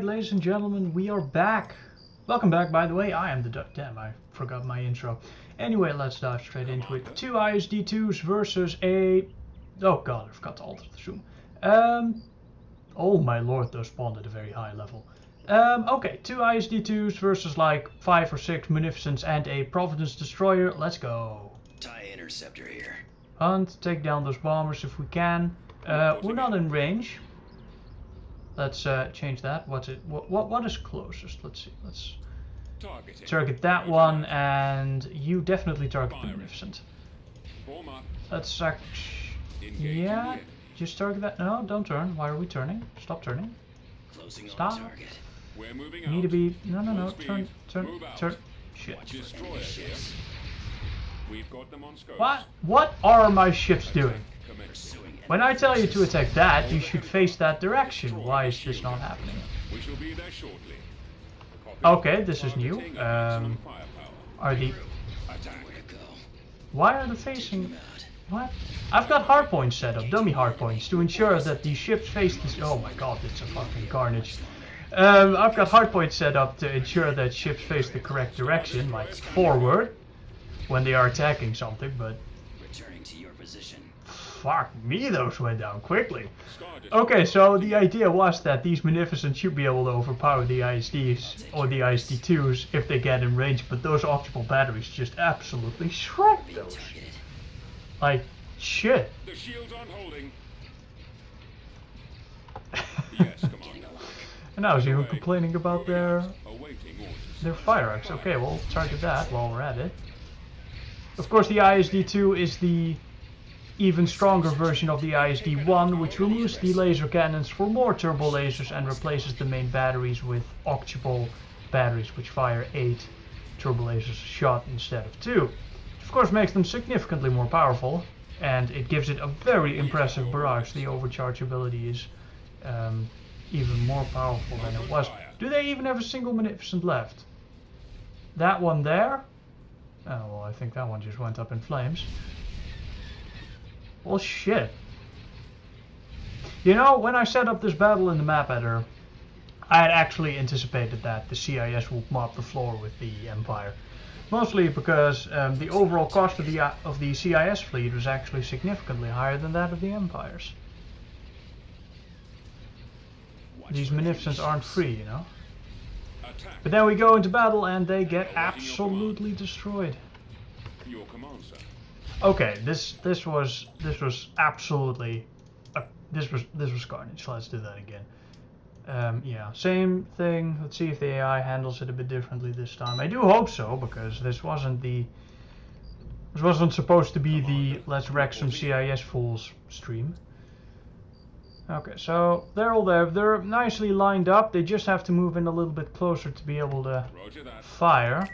ladies and gentlemen, we are back. Welcome back, by the way. I am the damn, I forgot my intro. Anyway, let's dive straight into it. Two ISD-2s versus a... Oh god, I forgot to alter the zoom. Oh my lord, those spawned at a very high level. Okay, two ISD-2s versus like 5 or 6 Munificents and a Providence Destroyer. Let's go. TIE interceptor here. Hunt, take down those bombers if we can. We're not in range. Let's change that. What's it? What is closest? Let's see. Let's target that one, and you definitely target the Munificent. Let's yeah, just target that. No, don't turn. Why are we turning? Stop turning. Stop. You need to be. No. Turn. Shit. What are my ships doing? When I tell you to attack that, you should face that direction. Why is this not happening? Okay, this is new. Why are they facing... What? I've got hardpoints set up, dummy hardpoints, to ensure that these ships face this... Oh my god, it's a fucking carnage. I've got hardpoints set up to ensure that ships face the correct direction, like forward, when they are attacking something, but... Returning to your position. Fuck me, those went down quickly. Okay, so the idea was that these Munificents should be able to overpower the ISDs or the ISD-2s if they get in range, but those optical batteries just absolutely shred those. Like, shit. The shield's on holding. Yes, Commander. And I was even complaining about their fire arcs. Okay, we'll target that while we're at it. Of course, the ISD-2 is the even stronger version of the ISD-1, which removes the laser cannons for more turbo lasers and replaces the main batteries with octuple batteries, which fire 8 turbo lasers a shot instead of 2. Of course, makes them significantly more powerful, and it gives it a very impressive barrage. The overcharge ability is even more powerful than it was. Do they even have a single Munificent left? That one there? Oh, well, I think that one just went up in flames. Well, shit. You know, when I set up this battle in the map editor, I had actually anticipated that the CIS would mop the floor with the Empire. Mostly because the overall cost of the CIS fleet was actually significantly higher than that of the Empire's. These Munificents aren't free, you know. But then we go into battle and they get absolutely destroyed. Okay, this was absolutely this was carnage. Let's do that again. Yeah, same thing. Let's see if the AI handles it a bit differently this time. I do hope so, because this wasn't supposed to be the let's wreck some CIS fools stream. Okay, so they're all there. They're nicely lined up. They just have to move in a little bit closer to be able to fire.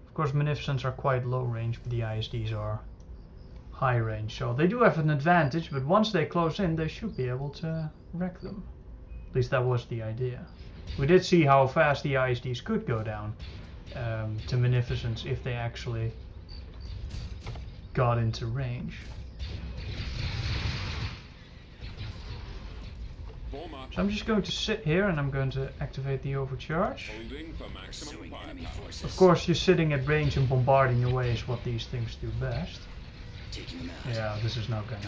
Of course, Munificents are quite low range, but the ISDs are high range. So they do have an advantage, but once they close in, they should be able to wreck them. At least that was the idea. We did see how fast the ISDs could go down to Munificents if they actually got into range. So I'm just going to sit here and I'm going to activate the overcharge. Of course, you're sitting at range and bombarding away is what these things do best. Yeah, this is not gonna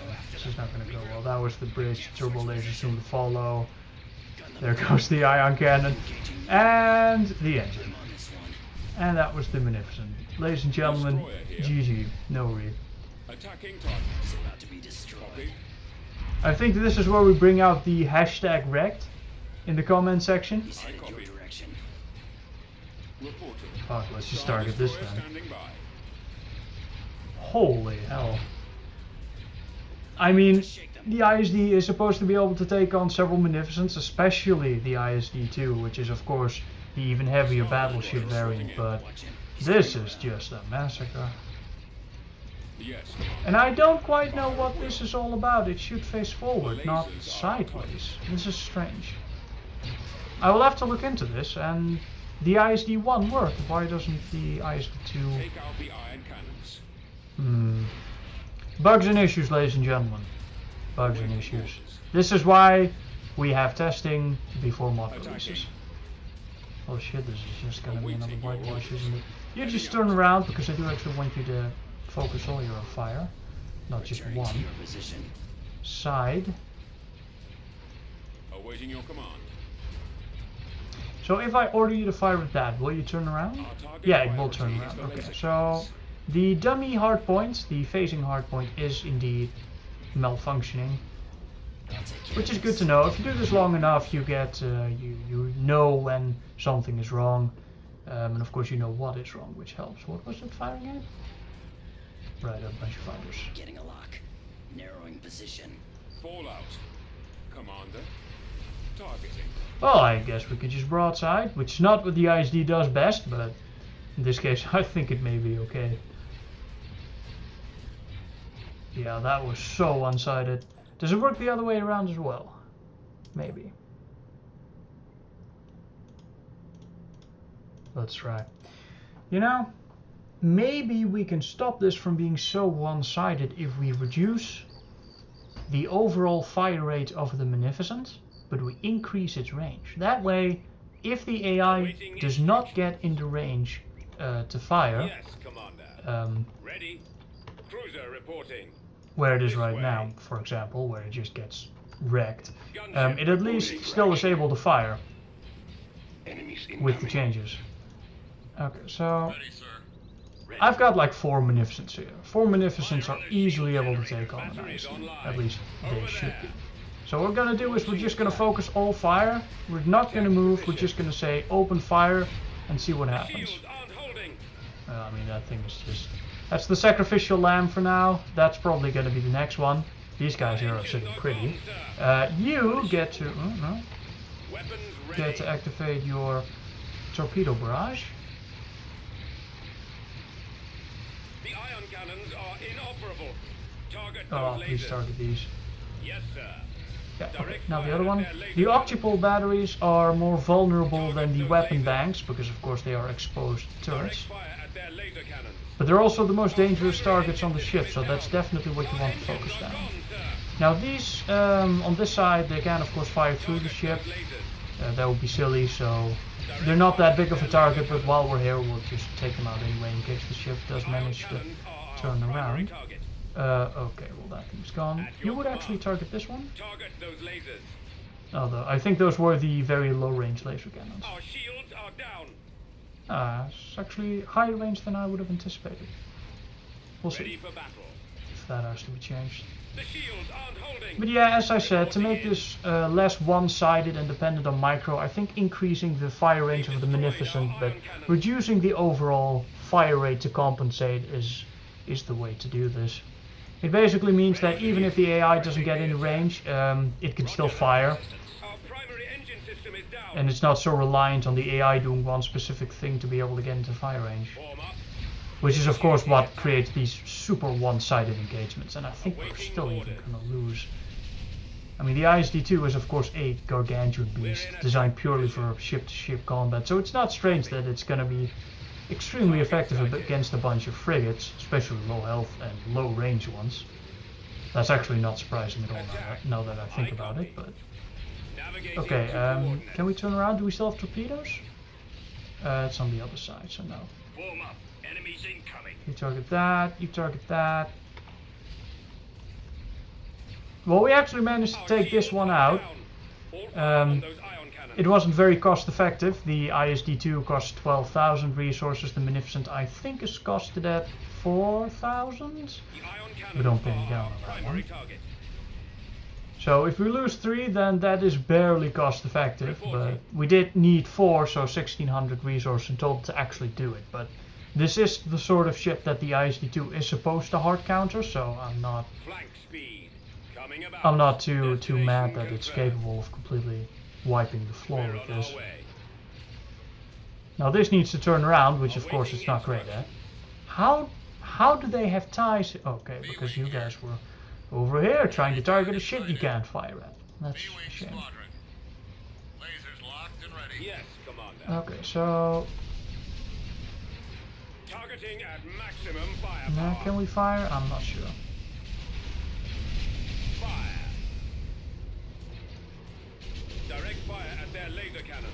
go well. That was the bridge. Turbo laser soon to follow. There goes the ion cannon and the engine. And that was the Munificent. Ladies and gentlemen, GG. No read. I think this is where we bring out the hashtag wrecked in the comment section. Fuck, let's just target this then. Holy hell. I mean, the ISD is supposed to be able to take on several Munificents, especially the ISD-2, which is of course the even heavier battleship variant, but this is just a massacre. And I don't quite know what this is all about. It should face forward, not sideways. This is strange. I will have to look into this, and the ISD-1 worked. Why doesn't the ISD-2... Bugs and issues, ladies and gentlemen. Bugs and issues. This is why we have testing before mod releases. Oh shit, this is just gonna be another whitewash, isn't it? You just turn around, because I do actually want you to focus all your fire, not just Returning to one. your position. Side. Awaiting your command. So if I order you to fire with that, will you turn around? Our target Yeah, it will priority turn is around. the Okay, laser so cannons. the dummy hardpoint, the phasing hardpoint, is indeed malfunctioning, I'll take care which of is good this. to know. If you do this long enough, you get you know when something is wrong, and of course you know what is wrong, which helps. What was it firing at? Right, a bunch of fighters. Getting a lock. Narrowing position. Fallout. Commander. Targeting. Well, I guess we could just broadside, which is not what the ISD does best, but in this case I think it may be okay. Yeah, that was so one-sided. Does it work the other way around as well? Maybe. Let's try. You know, maybe we can stop this from being so one-sided if we reduce the overall fire rate of the Magnificent, but we increase its range. That way, if the AI does not get into range to fire, Yes, Commander. Ready. Cruiser reporting. where it is right now, for example, where it just gets wrecked, it at least still is able to fire with the changes. Okay, so I've got like 4 Magnificents here. 4 Magnificents are easily able to take on an ISD, at least they should be. So what we're gonna do is we're just gonna focus all fire. We're not gonna move, we're just gonna say open fire and see what happens. Shields aren't holding. I mean, that thing is just... That's the sacrificial lamb for now. That's probably gonna be the next one. These guys here are sitting pretty. You get to... Oh, no. Weapons Get ready. to activate your torpedo barrage. The ion cannons are inoperable. Target Oh, those please lasers. target these. Yes, sir. Yeah, okay. Now the other one. The octuple batteries are more vulnerable than the weapon banks because of course they are exposed Direct turrets. fire at their laser cannons. But they're also the most dangerous targets on the ship, so that's definitely what you want to focus down. Gone, sir. Now these, on this side, they can of course fire through the ship. Lasers. That would be silly, so they're not that big of a target, but while we're here we'll just take them out anyway in case the ship does manage to turn around. Target. Okay, well that thing's gone. You would actually target this one? Target those lasers. Although I think those were the very low range laser cannons. Our shields are down. It's actually higher range than I would have anticipated. We'll Ready see for battle. if that has to be changed. The shields aren't holding. But yeah, as I said, to make this less one-sided and dependent on micro, I think increasing the fire range of the Magnificent, but reducing the overall fire rate to compensate is the way to do this. It basically means that even if the AI doesn't get into range, it can still fire, Our primary engine system is down. and it's not so reliant on the AI doing one specific thing to be able to get into fire range. Warm up. Which is of course what creates these super one-sided engagements, and I think we're still even gonna lose. I mean, the ISD-II is of course a gargantuan beast, designed purely for ship-to-ship combat, so it's not strange that it's gonna be extremely effective against a bunch of frigates, especially low health and low range ones. That's actually not surprising at all now that I think about it, but... Navigating Okay, to coordinates. can we turn around? Do we still have torpedoes? It's on the other side, so no. Warm up. Enemies incoming. You target that, you target that. Well, we actually managed to take this one out. It wasn't very cost effective. The ISD-II cost 12,000 resources. The Magnificent, I think, is costed at 4,000. We don't pin it down on that one. So if we lose 3, then that is barely cost effective. But we did need 4, so 1,600 resources in total to actually do it. But this is the sort of ship that the ISD-II is supposed to hard counter, so I'm not too mad that it's capable of completely wiping the floor with this. Now this needs to turn around, which of course it's not great at. How do they have ties? Okay, because you guys were over here trying to target a ship you can't fire at. That's a shame. Lasers locked and ready. Yes, Commander. Okay, so Targeting at maximum firepower. now can we fire? I'm not sure. Fire. their laser cannons.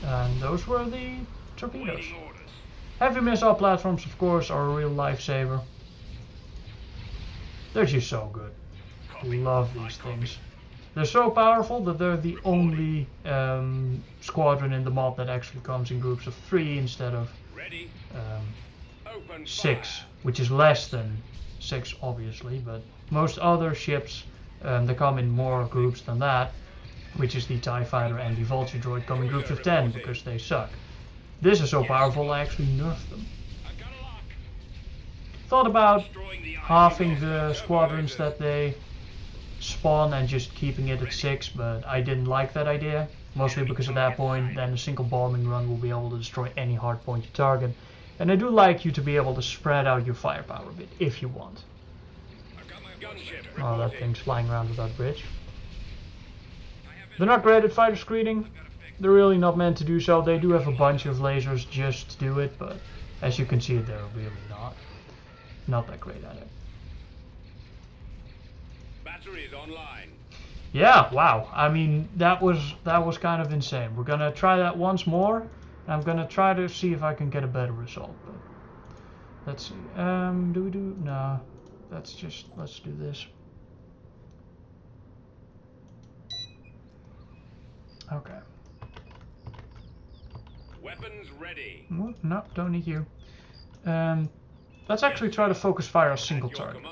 And those were the torpedoes. Awaiting orders. Heavy missile platforms, of course, are a real lifesaver. They're just so good. Love these things. They're so powerful that they're the only squadron in the mod that actually comes in groups of 3 instead of Ready. Open 6, fire. which is less than 6 obviously, but most other ships that come in more groups than that, which is the TIE Fighter and the Vulture droid, come in groups of 10 because they suck. This is so powerful I actually nerfed them. I've got a lock. Thought about Destroying the halving the squadrons that they spawn and just keeping it at 6, but I didn't like that idea. Mostly because at that point then a single bombing run will be able to destroy any hardpoint you target. And I do like you to be able to spread out your firepower a bit if you want. I've got my gunship. Oh, that thing's flying around without bridge. They're not great at fighter screening. They're really not meant to do so. They do have a bunch of lasers just to do it, but as you can see, they're really not that great at it. Batteries online. Yeah, wow. I mean, that was kind of insane. We're gonna try that once more, and I'm gonna try to see if I can get a better result. But let's see. Do we do? No. Let's do this. Okay. Weapons ready. No, don't need you. Let's actually try to focus fire a single target,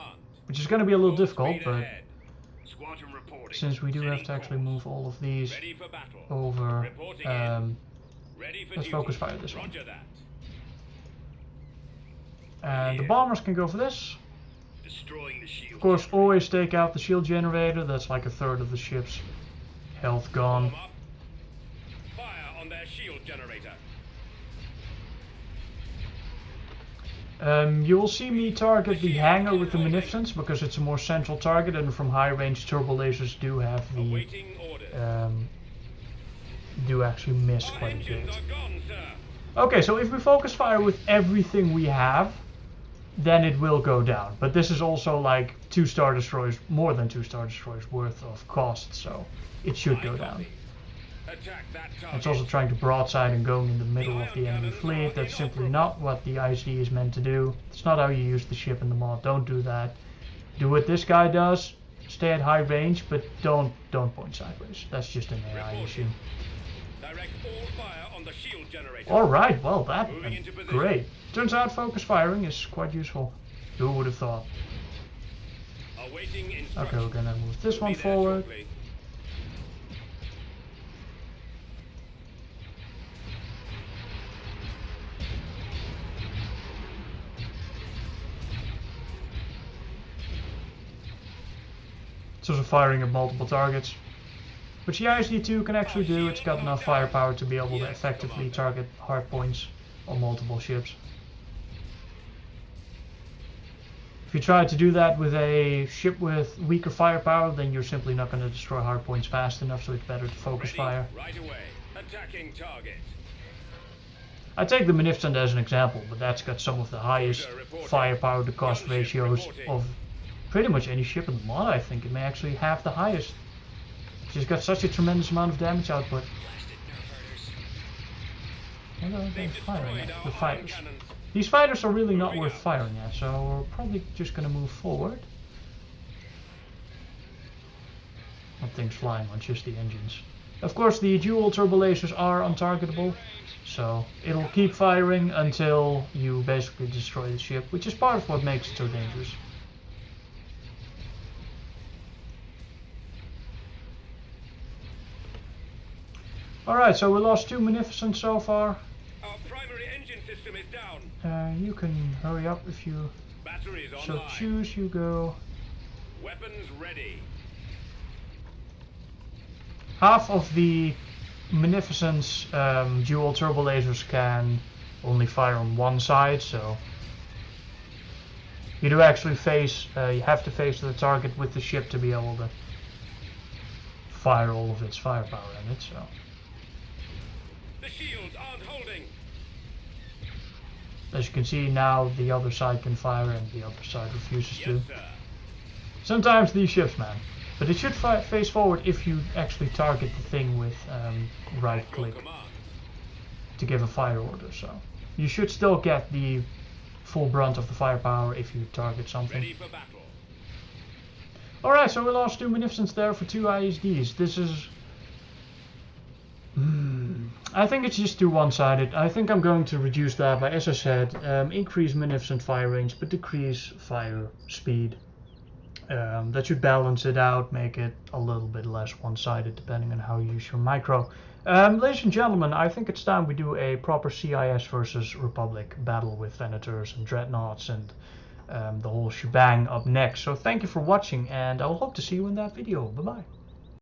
which is going to be a little difficult, but since we do have to actually move all of these over, let's focus fire this one. And the bombers can go for this. Of course, always take out the shield generator. That's like a third of the ship's health gone. Fire on their shield generator. You will see me target the hangar with the munificence because it's a more central target, and from high range turbo lasers do have the Awaiting orders. do actually miss quite a Engines bit. are gone, sir. Okay, so if we focus fire with everything we have, then it will go down. But this is also like 2 Star Destroyers, more than 2 Star Destroyers worth of cost, so it should go down. Attack that It's target. also trying to broadside and going in the middle of the enemy fleet. That's simply not what the ISD is meant to do. It's not how you use the ship in the mod. Don't do that. Do what this guy does. Stay at high range, but don't point sideways. That's just an AI issue. Direct all fire on the shield generator. Alright, well that Moving into position. great. Turns out focus firing is quite useful. Who would have thought? Awaiting Okay, instructions. we're gonna move this We'll one be there forward. shortly. It's also firing at multiple targets, which the ISD-2 can actually do. It's got enough firepower to be able to effectively target hardpoints on multiple ships. If you try to do that with a ship with weaker firepower, then you're simply not going to destroy hardpoints fast enough, so it's better to focus Ready, fire. Right away. Attacking target. I take the Munificent as an example, but that's got some of the highest firepower to cost ratios of pretty much any ship in the mod. I think it may actually have the highest. She's got such a tremendous amount of damage output. Hello, they're firing at the fighters. These fighters are really not worth firing at, so we're probably just gonna move forward. Nothing's flying on, just the engines. Of course, the dual turbo lasers are untargetable, so it'll keep firing until you basically destroy the ship, which is part of what makes it so dangerous. Alright, so we lost 2 Munificents so far. Our primary engine system is down. You can hurry up if you Batteries so online. choose, you go. Weapons ready. Half of the Munificent's dual turbo lasers can only fire on one side, so you do actually face, you have to face the target with the ship to be able to fire all of its firepower in it, so. The shields aren't holding. As you can see now, the other side can fire and the other side refuses to. Yes, sir. Sometimes these ships, man, But it should face forward if you actually target the thing with right click to give a fire order. So you should still get the full brunt of the firepower if you target something. Ready for battle. Alright, so we lost 2 munificence there for 2 ISDs. This is... I think it's just too one-sided. I think I'm going to reduce that by, as I said, increase munificent fire range but decrease fire speed. That should balance it out, make it a little bit less one-sided depending on how you use your micro. Ladies and gentlemen, I think it's time we do a proper CIS versus Republic battle with Venators and Dreadnoughts and the whole shebang up next. So thank you for watching, and I will hope to see you in that video. Bye bye.